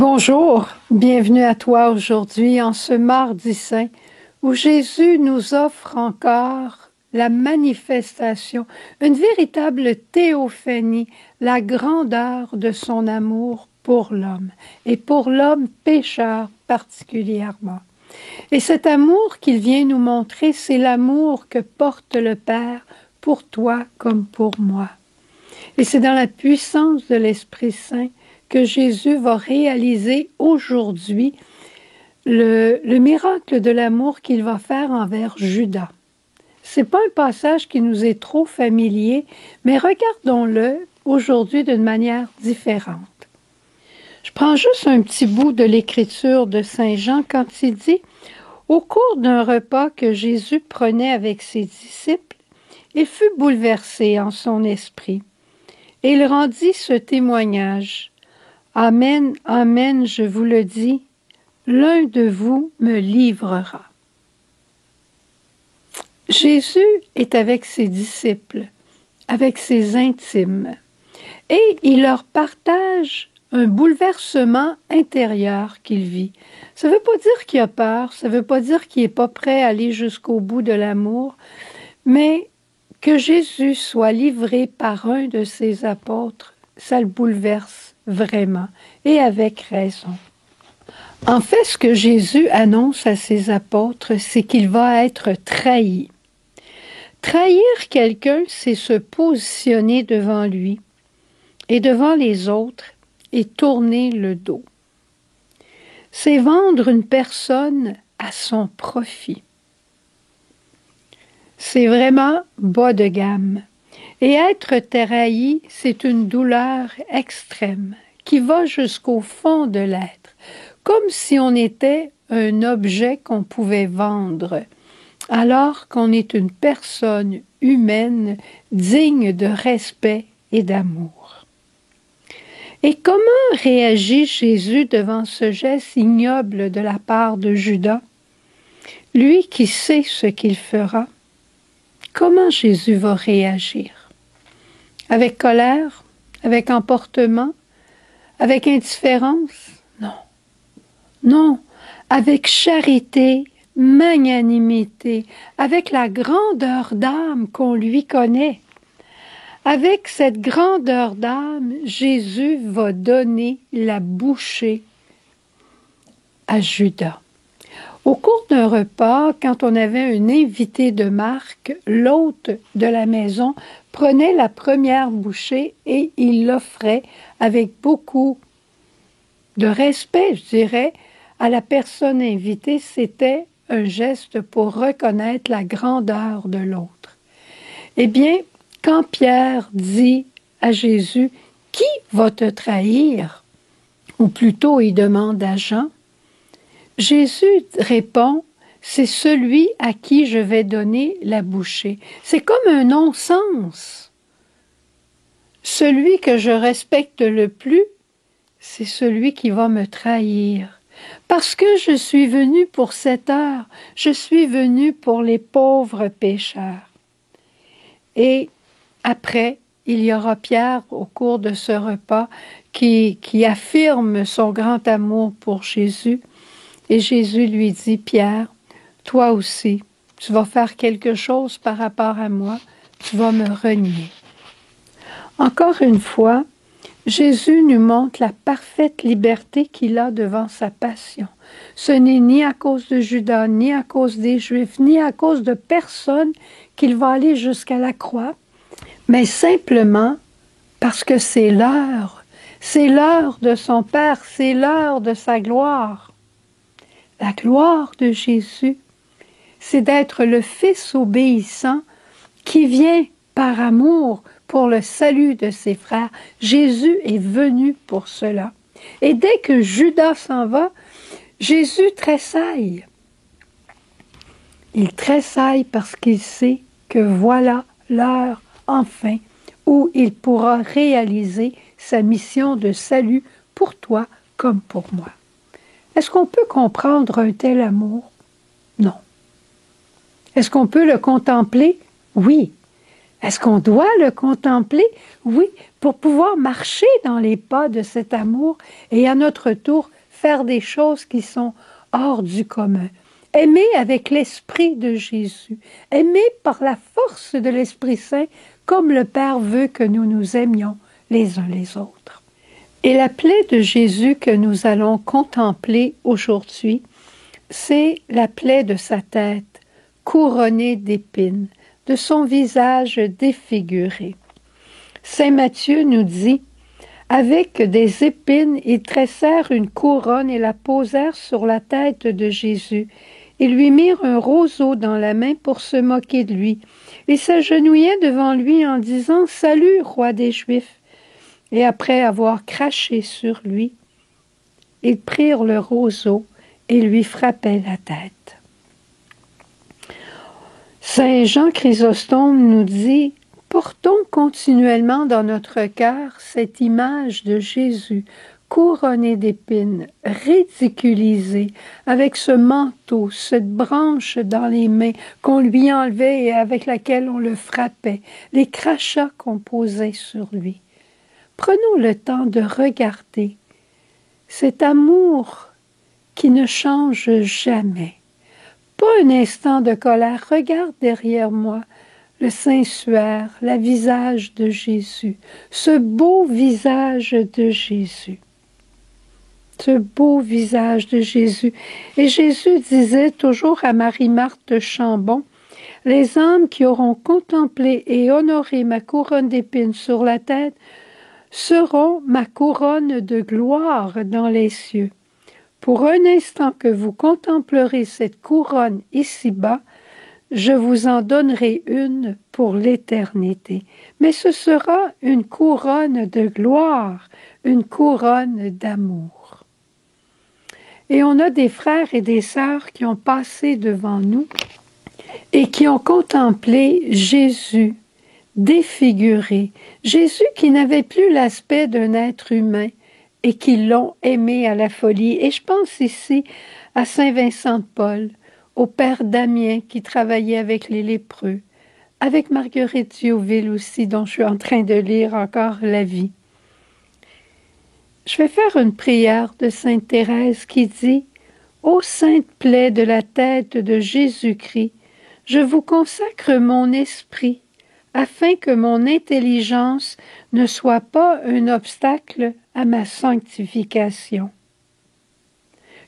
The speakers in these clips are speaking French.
Bonjour, bienvenue à toi aujourd'hui en ce mardi saint où Jésus nous offre encore la manifestation, une véritable théophanie, la grandeur de son amour pour l'homme et pour l'homme pécheur particulièrement. Et cet amour qu'il vient nous montrer, c'est l'amour que porte le Père pour toi comme pour moi. Et c'est dans la puissance de l'Esprit Saint que Jésus va réaliser aujourd'hui le miracle de l'amour qu'il va faire envers Judas. Ce n'est pas un passage qui nous est trop familier, mais regardons-le aujourd'hui d'une manière différente. Je prends juste un petit bout de l'écriture de Saint Jean quand il dit « Au cours d'un repas que Jésus prenait avec ses disciples, il fut bouleversé en son esprit. Et il rendit ce témoignage. Amen, amen, je vous le dis, l'un de vous me livrera. » Jésus est avec ses disciples, avec ses intimes, et il leur partage un bouleversement intérieur qu'il vit. Ça ne veut pas dire qu'il a peur, ça ne veut pas dire qu'il n'est pas prêt à aller jusqu'au bout de l'amour, mais que Jésus soit livré par un de ses apôtres, ça le bouleverse vraiment, et avec raison. En fait, ce que Jésus annonce à ses apôtres, c'est qu'il va être trahi. Trahir quelqu'un, c'est se positionner devant lui et devant les autres et tourner le dos. C'est vendre une personne à son profit. C'est vraiment bas de gamme. Et être trahi, c'est une douleur extrême qui va jusqu'au fond de l'être, comme si on était un objet qu'on pouvait vendre, alors qu'on est une personne humaine digne de respect et d'amour. Et comment réagit Jésus devant ce geste ignoble de la part de Judas? Lui qui sait ce qu'il fera, comment Jésus va réagir? Avec colère? Avec emportement? Avec indifférence? Non. Non, avec charité, magnanimité, avec la grandeur d'âme qu'on lui connaît. Avec cette grandeur d'âme, Jésus va donner la bouchée à Judas. Au cours d'un repas, quand on avait un invité de marque, l'hôte de la maison prenait la première bouchée et il l'offrait avec beaucoup de respect, je dirais, à la personne invitée. C'était un geste pour reconnaître la grandeur de l'autre. Eh bien, quand Pierre dit à Jésus « Qui va te trahir ?» ou plutôt il demande à Jean, Jésus répond « C'est celui à qui je vais donner la bouchée. » C'est comme un non-sens. Celui que je respecte le plus, c'est celui qui va me trahir. Parce que je suis venu pour cette heure, je suis venu pour les pauvres pécheurs. Et après, il y aura Pierre au cours de ce repas qui affirme son grand amour pour Jésus. Et Jésus lui dit, Pierre, toi aussi, tu vas faire quelque chose par rapport à moi, tu vas me renier. Encore une fois, Jésus nous montre la parfaite liberté qu'il a devant sa passion. Ce n'est ni à cause de Judas, ni à cause des Juifs, ni à cause de personne qu'il va aller jusqu'à la croix, mais simplement parce que c'est l'heure de son Père, c'est l'heure de sa gloire. La gloire de Jésus, c'est d'être le Fils obéissant qui vient par amour pour le salut de ses frères. Jésus est venu pour cela. Et dès que Judas s'en va, Jésus tressaille. Il tressaille parce qu'il sait que voilà l'heure, enfin, où il pourra réaliser sa mission de salut pour toi comme pour moi. Est-ce qu'on peut comprendre un tel amour? Non. Est-ce qu'on peut le contempler? Oui. Est-ce qu'on doit le contempler? Oui, pour pouvoir marcher dans les pas de cet amour et à notre tour faire des choses qui sont hors du commun. Aimer avec l'Esprit de Jésus, aimer par la force de l'Esprit Saint, comme le Père veut que nous nous aimions les uns les autres. Et la plaie de Jésus que nous allons contempler aujourd'hui, c'est la plaie de sa tête, couronnée d'épines, de son visage défiguré. Saint Matthieu nous dit, « Avec des épines, ils tressèrent une couronne et la posèrent sur la tête de Jésus. Ils lui mirent un roseau dans la main pour se moquer de lui. Ils s'agenouillaient devant lui en disant, « Salut, roi des Juifs !» Et après avoir craché sur lui, ils prirent le roseau et lui frappaient la tête. Saint Jean Chrysostome nous dit « Portons continuellement dans notre cœur cette image de Jésus, couronné d'épines, ridiculisé, avec ce manteau, cette branche dans les mains qu'on lui enlevait et avec laquelle on le frappait, les crachats qu'on posait sur lui. Prenons le temps de regarder cet amour qui ne change jamais. Pas un instant de colère. Regarde derrière moi le Saint-Suaire, le visage de Jésus, ce beau visage de Jésus. Ce beau visage de Jésus. Et Jésus disait toujours à Marie-Marthe Chambon, « Les âmes qui auront contemplé et honoré ma couronne d'épines sur la tête seront ma couronne de gloire dans les cieux. Pour un instant que vous contemplerez cette couronne ici-bas, je vous en donnerai une pour l'éternité. Mais ce sera une couronne de gloire, une couronne d'amour. » Et on a des frères et des sœurs qui ont passé devant nous et qui ont contemplé Jésus défiguré, Jésus qui n'avait plus l'aspect d'un être humain et qui l'ont aimé à la folie. Et je pense ici à Saint Vincent de Paul, au Père Damien qui travaillait avec les lépreux, avec Marguerite Diouville aussi, dont je suis en train de lire encore la vie. Je vais faire une prière de Sainte Thérèse qui dit « Ô sainte plaie de la tête de Jésus-Christ, je vous consacre mon esprit, afin que mon intelligence ne soit pas un obstacle à ma sanctification.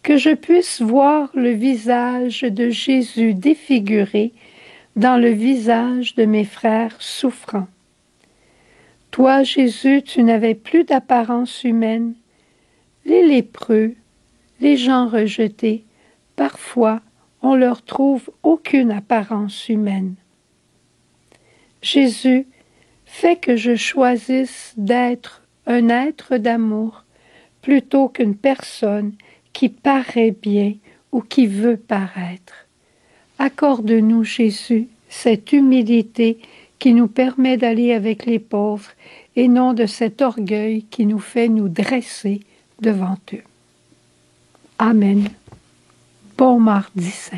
Que je puisse voir le visage de Jésus défiguré dans le visage de mes frères souffrants. Toi, Jésus, tu n'avais plus d'apparence humaine. Les lépreux, les gens rejetés, parfois on leur trouve aucune apparence humaine. Jésus, fais que je choisisse d'être un être d'amour plutôt qu'une personne qui paraît bien ou qui veut paraître. Accorde-nous, Jésus, cette humilité qui nous permet d'aller avec les pauvres et non de cet orgueil qui nous fait nous dresser devant eux. Amen. Bon mardi saint.